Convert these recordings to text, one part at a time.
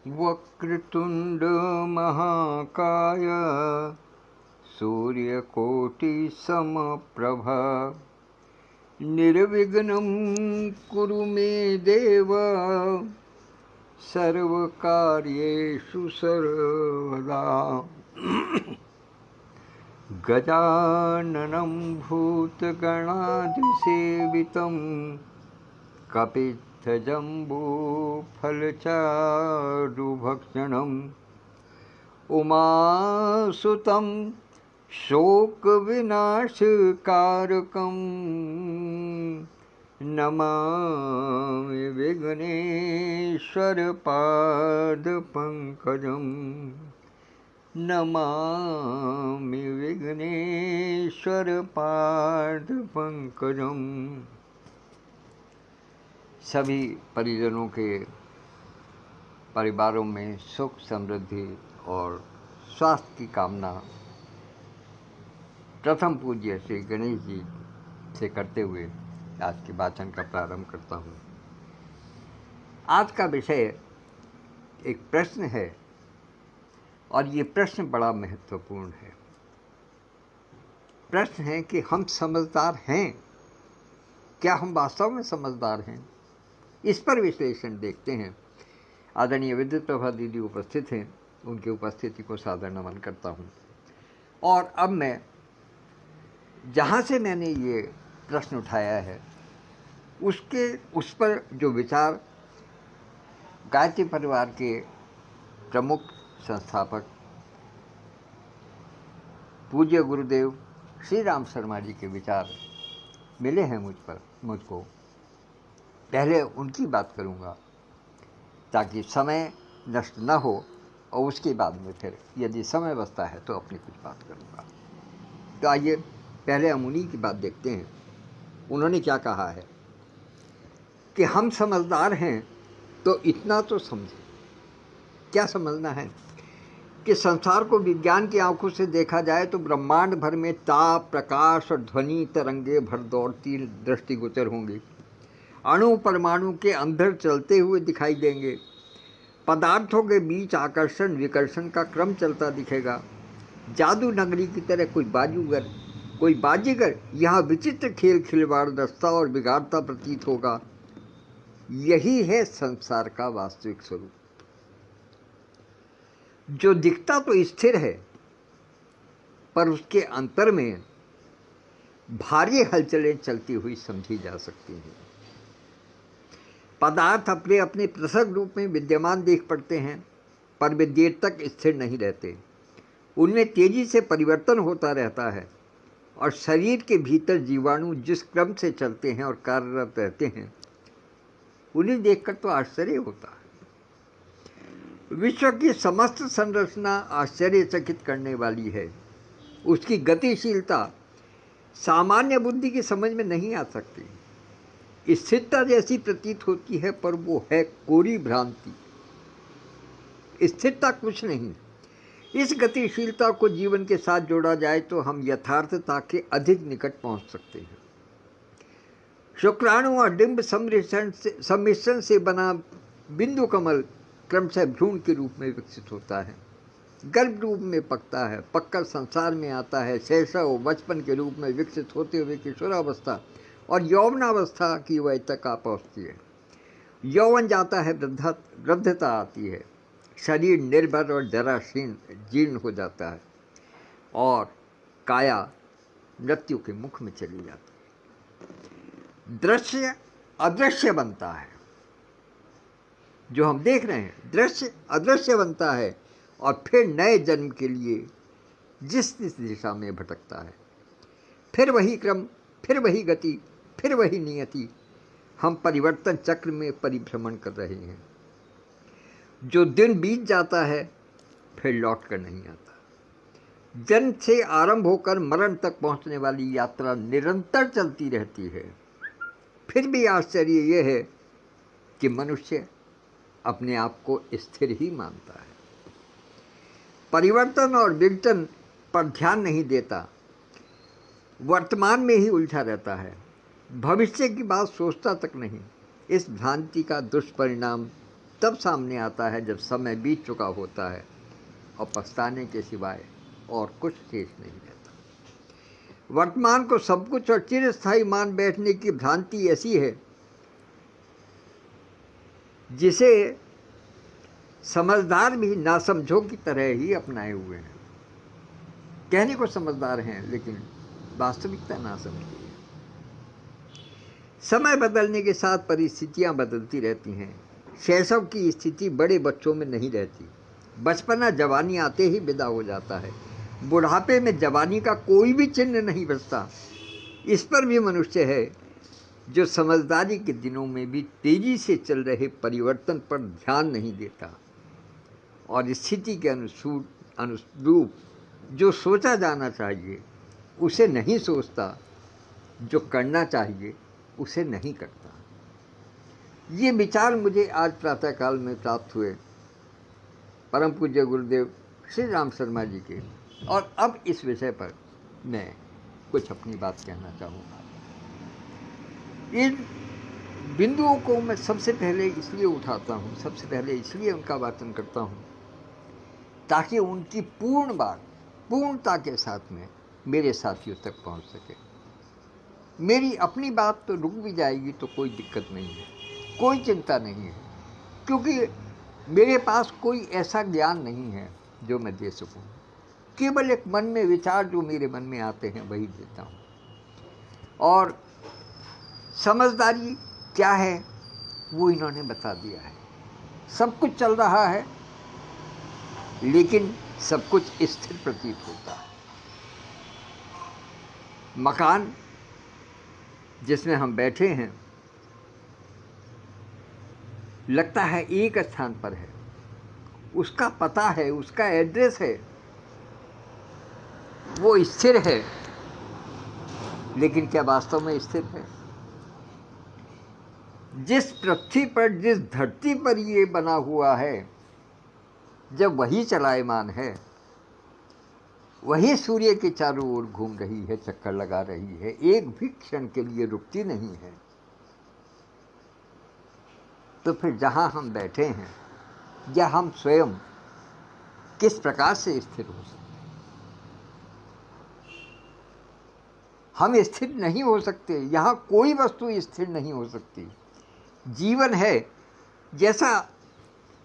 वक्रतुंड महाकाय सूर्यकोटि समप्रभा निर्विघ्नं कुरु मे देव सर्वकार्येषु सर्वदा। गजाननं भूतगणाधिसेवितं कपित्थजम्बूफलचारुभक्षणम् उमासुतं शोकविनाशकारकं नमामि विघ्नेश्वरपादपङ्कजम् नमामि विघ्नेश्वरपादपङ्कजम्। सभी परिजनों के परिवारों में सुख समृद्धि और स्वास्थ्य की कामना प्रथम पूज्य श्री गणेश जी से करते हुए आज के वाचन का प्रारंभ करता हूँ। आज का विषय एक प्रश्न है और ये प्रश्न बड़ा महत्वपूर्ण है। प्रश्न है कि हम समझदार हैं? क्या हम वास्तव में समझदार हैं? इस पर विश्लेषण देखते हैं। आदरणीय विद्युत प्रभा दीदी उपस्थित हैं, उनकी उपस्थिति को सादर नमन करता हूँ। और अब मैं जहाँ से मैंने ये प्रश्न उठाया है उस पर जो विचार गायत्री परिवार के प्रमुख संस्थापक पूज्य गुरुदेव श्री राम शर्मा जी के विचार मिले हैं मुझको, पहले उनकी बात करूँगा ताकि समय नष्ट न हो, और उसके बाद में फिर यदि समय बचता है तो अपनी कुछ बात करूँगा। तो आइए पहले हम उन्हीं की बात देखते हैं। उन्होंने क्या कहा है कि हम समझदार हैं तो इतना तो समझें। क्या समझना है कि संसार को विज्ञान की आंखों से देखा जाए तो ब्रह्मांड भर में ताप, प्रकाश और ध्वनि तरंगे भर दौड़ती दृष्टिगोचर होंगी। अणु परमाणु के अंदर चलते हुए दिखाई देंगे। पदार्थों के बीच आकर्षण विकर्षण का क्रम चलता दिखेगा। जादू नगरी की तरह कोई बाजीगर यहाँ विचित्र खेल खिलवाड़ रचता और बिगाड़ता प्रतीत होगा। यही है संसार का वास्तविक स्वरूप। जो दिखता तो स्थिर है पर उसके अंतर में भारी हलचलें चलती हुई समझी जा सकती हैं। पदार्थ अपने अपने पृथक रूप में विद्यमान दिख पड़ते हैं पर वे देर तक स्थिर नहीं रहते। उनमें तेजी से परिवर्तन होता रहता है और शरीर के भीतर जीवाणु जिस क्रम से चलते हैं और कार्यरत रहते हैं उन्हें देखकर तो आश्चर्य होता है। विश्व की समस्त संरचना आश्चर्यचकित करने वाली है। उसकी गतिशीलता सामान्य बुद्धि की समझ में नहीं आ सकती। स्थिरता जैसी प्रतीत होती है पर वो है कोरी भ्रांति। स्थिरता कुछ नहीं। इस गतिशीलता को जीवन के साथ जोड़ा जाए तो हम यथार्थता के अधिक निकट पहुंच सकते हैं। शुक्राणु और डिंब सम्मिश्रण से बना बिंदु कमल क्रमशः भ्रूण के रूप में विकसित होता है, गर्भ रूप में पकता है, पककर संसार में आता है, शैशव बचपन के रूप में विकसित होते हुए किशोरावस्था और यौवनावस्था की वय तक आ पहुँचती है। यौवन जाता है, वृद्धता आती है, शरीर निर्भर और जराशीर्ण जीर्ण हो जाता है और काया मृत्यु के मुख में चली जाती है। दृश्य अदृश्य बनता है। जो हम देख रहे हैं दृश्य अदृश्य बनता है और फिर नए जन्म के लिए जिस दिशा में भटकता है। फिर वही क्रम, फिर वही गति, फिर वही नियति। हम परिवर्तन चक्र में परिभ्रमण कर रहे हैं। जो दिन बीत जाता है फिर लौट कर नहीं आता। जन्म से आरंभ होकर मरण तक पहुंचने वाली यात्रा निरंतर चलती रहती है। फिर भी आश्चर्य यह है कि मनुष्य अपने आप को स्थिर ही मानता है। परिवर्तन और विघटन पर ध्यान नहीं देता, वर्तमान में ही उलझा रहता है, भविष्य की बात सोचता तक नहीं। इस भ्रांति का दुष्परिणाम तब सामने आता है जब समय बीत चुका होता है और पछताने के सिवाय और कुछ शेष नहीं रहता। वर्तमान को सब कुछ और चिरस्थायी मान बैठने की भ्रांति ऐसी है जिसे समझदार भी नासमझों की तरह ही अपनाए हुए हैं। कहने को समझदार हैं लेकिन वास्तविकता नासमझी है। समय बदलने के साथ परिस्थितियां बदलती रहती हैं। शैशव की स्थिति बड़े बच्चों में नहीं रहती। बचपना जवानी आते ही विदा हो जाता है। बुढ़ापे में जवानी का कोई भी चिन्ह नहीं बचता। इस पर भी मनुष्य है जो समझदारी के दिनों में भी तेजी से चल रहे परिवर्तन पर ध्यान नहीं देता और स्थिति के अनुरूप जो सोचा जाना चाहिए उसे नहीं सोचता, जो करना चाहिए उसे नहीं करता। ये विचार मुझे आज प्रातःकाल में प्राप्त हुए परम पूज्य गुरुदेव श्री राम शर्मा जी के, और अब इस विषय पर मैं कुछ अपनी बात कहना चाहूँगा। इन बिंदुओं को मैं सबसे पहले इसलिए उठाता हूँ, सबसे पहले इसलिए उनका वाचन करता हूँ ताकि उनकी पूर्ण बात पूर्णता के साथ में मेरे साथियों तक पहुँच सके। मेरी अपनी बात तो रुक भी जाएगी तो कोई दिक्कत नहीं है, कोई चिंता नहीं है, क्योंकि मेरे पास कोई ऐसा ज्ञान नहीं है जो मैं दे सकूं। केवल एक मन में विचार जो मेरे मन में आते हैं वही देता हूं। और समझदारी क्या है वो इन्होंने बता दिया है। सब कुछ चल रहा है लेकिन सब कुछ स्थिर प्रतीत होता है। मकान जिसमें हम बैठे हैं लगता है एक स्थान पर है, उसका पता है, उसका एड्रेस है, वो स्थिर है, लेकिन क्या वास्तव में स्थिर है? जिस पृथ्वी पर, जिस धरती पर ये बना हुआ है, जब वही चलायमान है, वही सूर्य के चारों ओर घूम रही है, चक्कर लगा रही है, एक भी क्षण के लिए रुकती नहीं है, तो फिर जहाँ हम बैठे हैं या हम स्वयं किस प्रकार से स्थिर हो सकते हैं? हम स्थिर नहीं हो सकते। यहाँ कोई वस्तु स्थिर नहीं हो सकती। जीवन है, जैसा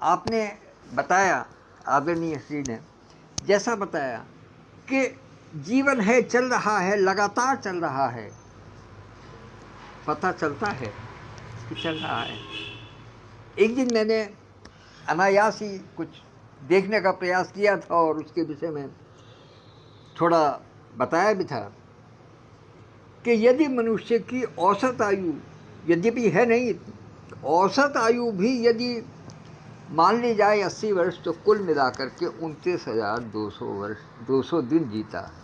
आपने बताया, आदरणीय श्री ने जैसा बताया कि जीवन है, चल रहा है, लगातार चल रहा है, पता चलता है कि चल रहा है। एक दिन मैंने अनायास ही कुछ देखने का प्रयास किया था और उसके विषय में थोड़ा बताया भी था कि यदि मनुष्य की औसत आयु, यद्यपि है नहीं, औसत आयु भी यदि मान ली जाए 80 वर्ष, तो कुल मिलाकर के 29,200 वर्ष, 200 दिन जीता है।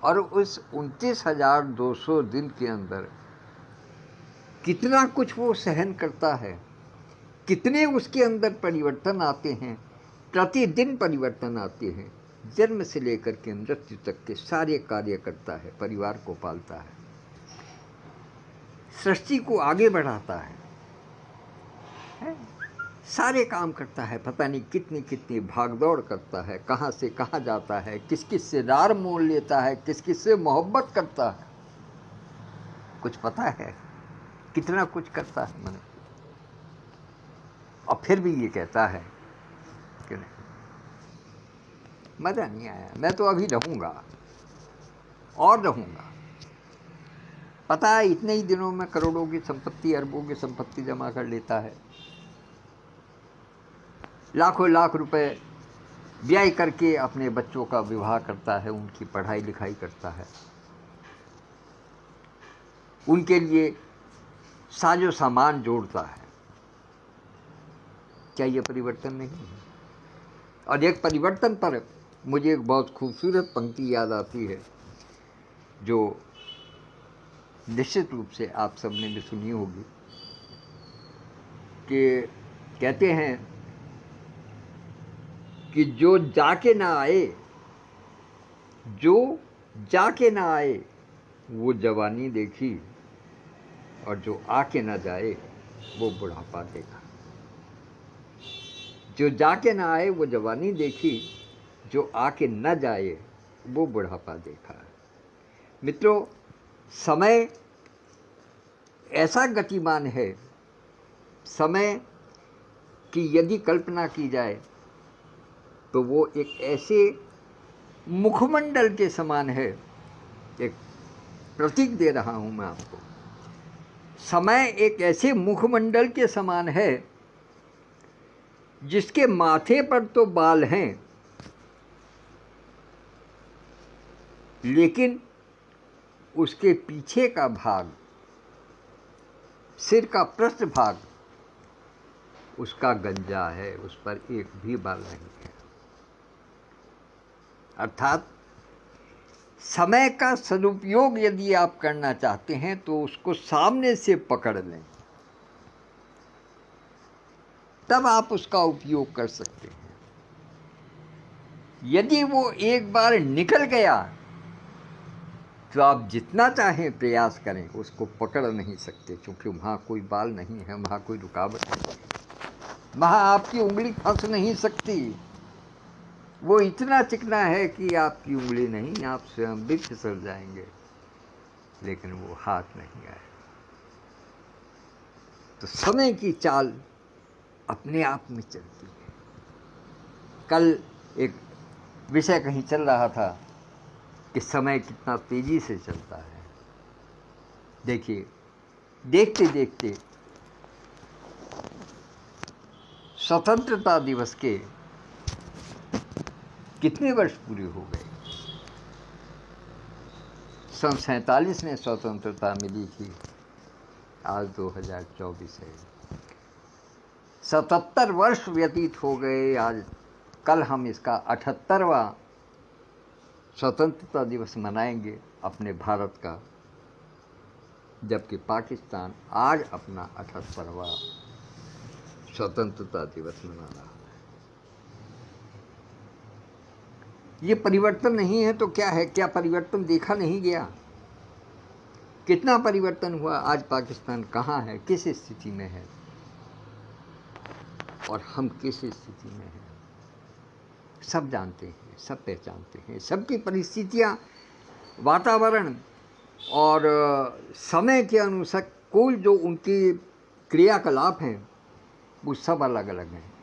और उस 29,200 दिन के अंदर कितना कुछ वो सहन करता है, कितने उसके अंदर परिवर्तन आते हैं, प्रतिदिन परिवर्तन आते हैं। जन्म से लेकर के मृत्यु तक के सारे कार्य करता है, परिवार को पालता है, सृष्टि को आगे बढ़ाता है, सारे काम करता है, पता नहीं कितनी कितनी भागदौड़ करता है, कहाँ से कहाँ जाता है, किस किस से रार मोल लेता है, किस किस से मोहब्बत करता है, कुछ पता है? कितना कुछ करता है मनुष्य, और फिर भी ये कहता है कि नहीं, मज़ा नहीं आया, मैं तो अभी रहूँगा और रहूँगा। पता है इतने ही दिनों में करोड़ों की संपत्ति, अरबों की संपत्ति जमा कर लेता है, लाखों लाख रुपए व्यय करके अपने बच्चों का विवाह करता है, उनकी पढ़ाई लिखाई करता है, उनके लिए साजो सामान जोड़ता है। क्या ये परिवर्तन नहीं है? और एक परिवर्तन पर मुझे एक बहुत खूबसूरत पंक्ति याद आती है जो निश्चित रूप से आप सबने भी सुनी होगी, कि कहते हैं कि जो जाके ना आए, जो जाके ना आए वो जवानी देखी, और जो आके ना जाए वो बुढ़ापा देखा। जो जाके ना आए वो जवानी देखी, जो आके न जाए वो बुढ़ापा देखा। मित्रों, समय ऐसा गतिमान है, समय की यदि कल्पना की जाए तो वो एक ऐसे मुखमंडल के समान है। एक प्रतीक दे रहा हूं मैं आपको। समय एक ऐसे मुखमंडल के समान है जिसके माथे पर तो बाल हैं, लेकिन उसके पीछे का भाग, सिर का पृष्ठ भाग, उसका गंजा है, उस पर एक भी बाल नहीं है। अर्थात समय का सदुपयोग यदि आप करना चाहते हैं तो उसको सामने से पकड़ लें, तब आप उसका उपयोग कर सकते हैं। यदि वो एक बार निकल गया तो आप जितना चाहें प्रयास करें, उसको पकड़ नहीं सकते, क्योंकि वहाँ कोई बाल नहीं है, वहाँ कोई रुकावट नहीं है, वहाँ आपकी उंगली फंस नहीं सकती। वो इतना चिकना है कि आपकी उंगली नहीं, आप स्वयं भी फिसल जाएंगे, लेकिन वो हाथ नहीं आए। तो समय की चाल अपने आप में चलती है। कल एक विषय कहीं चल रहा था कि समय कितना तेजी से चलता है। देखिए, देखते देखते स्वतंत्रता दिवस के कितने वर्ष पूरे हो गए। सन 47 में स्वतंत्रता मिली थी, आज 2024 है। 77 वर्ष व्यतीत हो गए। आज कल हम इसका 78वां स्वतंत्रता दिवस मनाएंगे अपने भारत का, जबकि पाकिस्तान आज अपना 78वां स्वतंत्रता दिवस मना रहा है। ये परिवर्तन नहीं है तो क्या है? क्या परिवर्तन देखा नहीं गया? कितना परिवर्तन हुआ? आज पाकिस्तान कहाँ है, किस स्थिति में है, और हम किस स्थिति में हैं, सब जानते हैं, सब पहचानते हैं। सबकी परिस्थितियाँ, वातावरण और समय के अनुसार कोई जो उनकी क्रियाकलाप हैं वो सब अलग अलग हैं।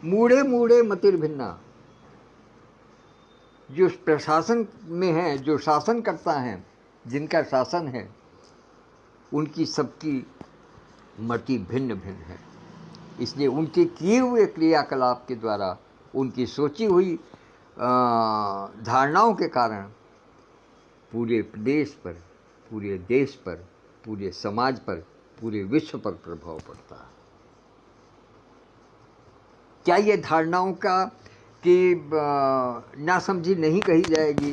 मूढ़े मूढ़े मतिर्भिन्ना। जो प्रशासन में है, जो शासन करता है, जिनका शासन है, उनकी सबकी मति भिन्न भिन्न है। इसलिए उनके किए हुए क्रियाकलाप के द्वारा, उनकी सोची हुई धारणाओं के कारण पूरे प्रदेश पर, पूरे देश पर, पूरे समाज पर, पूरे विश्व पर प्रभाव पड़ता है। क्या ये धारणाओं का कि नासमझी नहीं कही जाएगी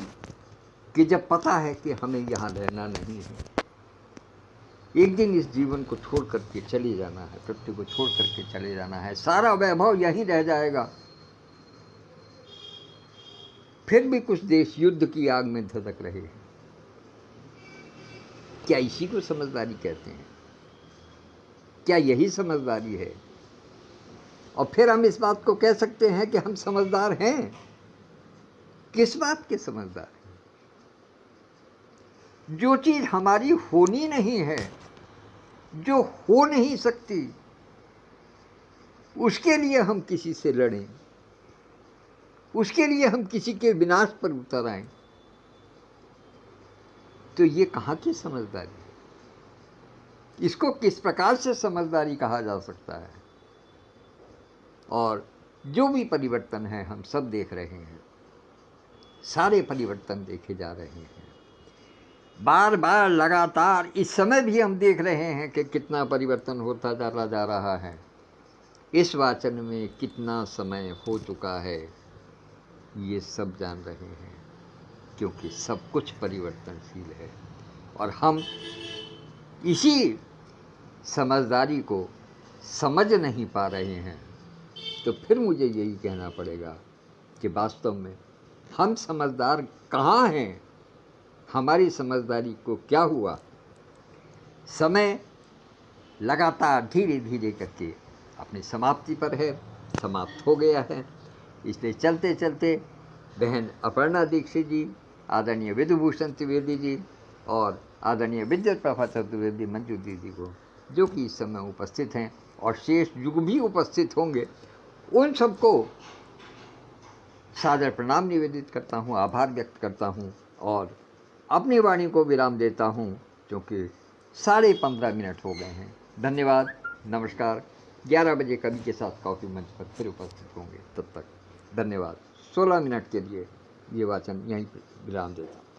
कि जब पता है कि हमें यहाँ रहना नहीं है, एक दिन इस जीवन को छोड़ करके चले जाना है, पृथ्वी को छोड़ करके चले जाना है, सारा वैभव यहीं रह जाएगा, फिर भी कुछ देश युद्ध की आग में धधक रहे हैं। क्या इसी को समझदारी कहते हैं? क्या यही समझदारी है? और फिर हम इस बात को कह सकते हैं कि हम समझदार हैं? किस बात के समझदार हैं? जो चीज हमारी होनी नहीं है, जो हो नहीं सकती, उसके लिए हम किसी से लड़ें, उसके लिए हम किसी के विनाश पर उतर आएं, तो ये कहाँ की समझदारी है? इसको किस प्रकार से समझदारी कहा जा सकता है? और जो भी परिवर्तन है हम सब देख रहे हैं, सारे परिवर्तन देखे जा रहे हैं, बार बार लगातार। इस समय भी हम देख रहे हैं कि कितना परिवर्तन होता जा रहा है। इस वाचन में कितना समय हो चुका है, ये सब जान रहे हैं, क्योंकि सब कुछ परिवर्तनशील है और हम इसी समझदारी को समझ नहीं पा रहे हैं। तो फिर मुझे यही कहना पड़ेगा कि वास्तव में हम समझदार कहाँ हैं? हमारी समझदारी को क्या हुआ? समय लगातार धीरे धीरे करके अपनी समाप्ति पर है, समाप्त हो गया है। इसलिए चलते चलते बहन अपर्णा दीक्षित जी, आदरणीय विधुभूषण त्रिवेदी जी और आदरणीय विद्युत प्रभा चतुर्वेदी मंजू दीदी को, जो कि इस समय उपस्थित हैं और शेष युग भी उपस्थित होंगे, उन सबको सादर प्रणाम निवेदित करता हूँ, आभार व्यक्त करता हूँ और अपनी वाणी को विराम देता हूँ, क्योंकि 15:30 हो गए हैं। धन्यवाद, नमस्कार। 11 बजे कवि के साथ कॉफी मंच पर फिर उपस्थित होंगे। तब तक धन्यवाद। 16 मिनट के लिए ये वाचन यहीं पर विराम देता हूँ।